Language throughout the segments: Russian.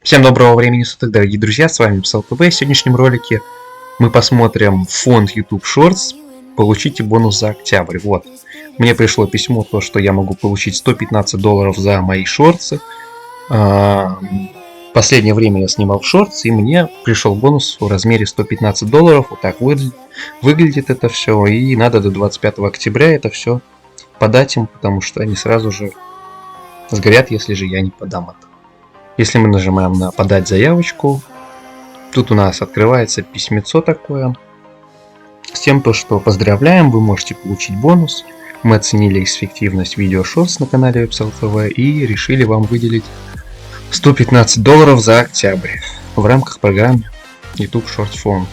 Всем доброго времени суток, дорогие друзья, с вами ПСЛТВ. В сегодняшнем ролике мы посмотрим фонд YouTube Shorts. Получите бонус за октябрь. Вот, мне пришло письмо, то, что я могу получить $115 за мои шорты. Последнее время я снимал шортс, и мне пришел бонус в размере $115. Вот так выглядит это все, и надо до 25 октября это все подать им, потому что они сразу же сгорят, если же я не подам это. Если мы нажимаем на «Подать заявочку», тут у нас открывается письмецо такое с тем, что поздравляем, вы можете получить бонус. Мы оценили эффективность видео шортс на канале ПСЛТВ и решили вам выделить $115 за октябрь в рамках программы YouTube Shorts Fund.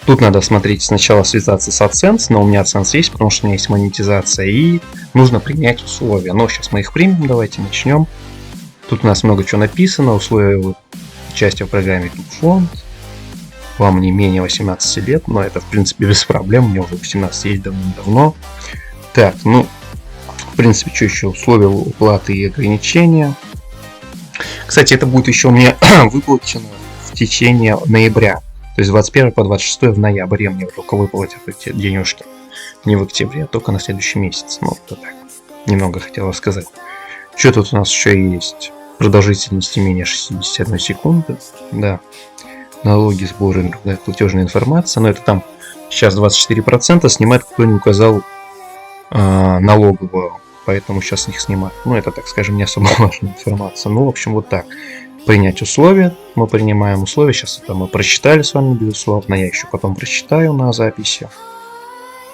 Тут надо смотреть, сначала связаться с AdSense, но у меня AdSense есть, потому что у меня есть монетизация, и нужно принять условия. Но сейчас мы их примем, давайте начнем. Тут у нас много чего написано, условия участия в программе YouTube Fund. Вам не менее 18 лет, но это в принципе без проблем, мне уже 18 есть давно. Так, ну, в принципе, что еще? Условия уплаты и ограничения. Кстати, это будет еще мне выплачено в течение ноября. То есть 21 по 26 в ноябре мне только выплатят эти денежки. Не в октябре, а только на следующий месяц. Ну, вот так. Немного хотела сказать. Что тут у нас еще есть? Продолжительность не менее 61 секунды. Да. Налоги, сборы, другая платежная информация. Но это там сейчас 24% снимает, кто не указал налоговую. Поэтому сейчас их снимают. Ну, это, так скажем, не особо важная информация. Ну, в общем, вот так. Принять условия. Мы принимаем условия. Сейчас это мы прочитали с вами, безусловно. Я еще потом прочитаю на записи.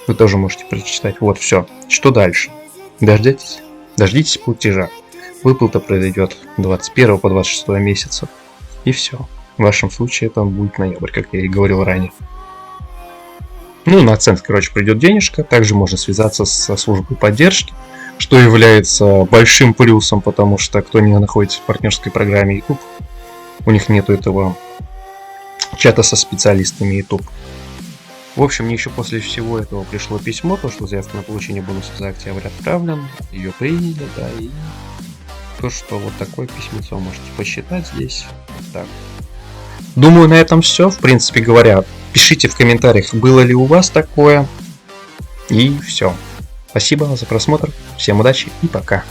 Вы тоже можете прочитать. Вот, все. Что дальше? Дождитесь платежа. Выплата произойдет 21 по 26 месяца. И все. В вашем случае это будет ноябрь, как я и говорил ранее. Ну, на оценку, короче, придет денежка. Также можно связаться со службой поддержки, что является большим плюсом, потому что кто не находится в партнерской программе YouTube, у них нету этого чата со специалистами YouTube. В общем, мне еще после всего этого пришло письмо, то, что заявка на получение бонуса за октябрь отправлен, ее приняли, да, и то, что вот такое письмецо можете посчитать здесь. Вот так. Думаю, на этом все. В принципе говоря, пишите в комментариях, было ли у вас такое. И все. Спасибо за просмотр, всем удачи и пока.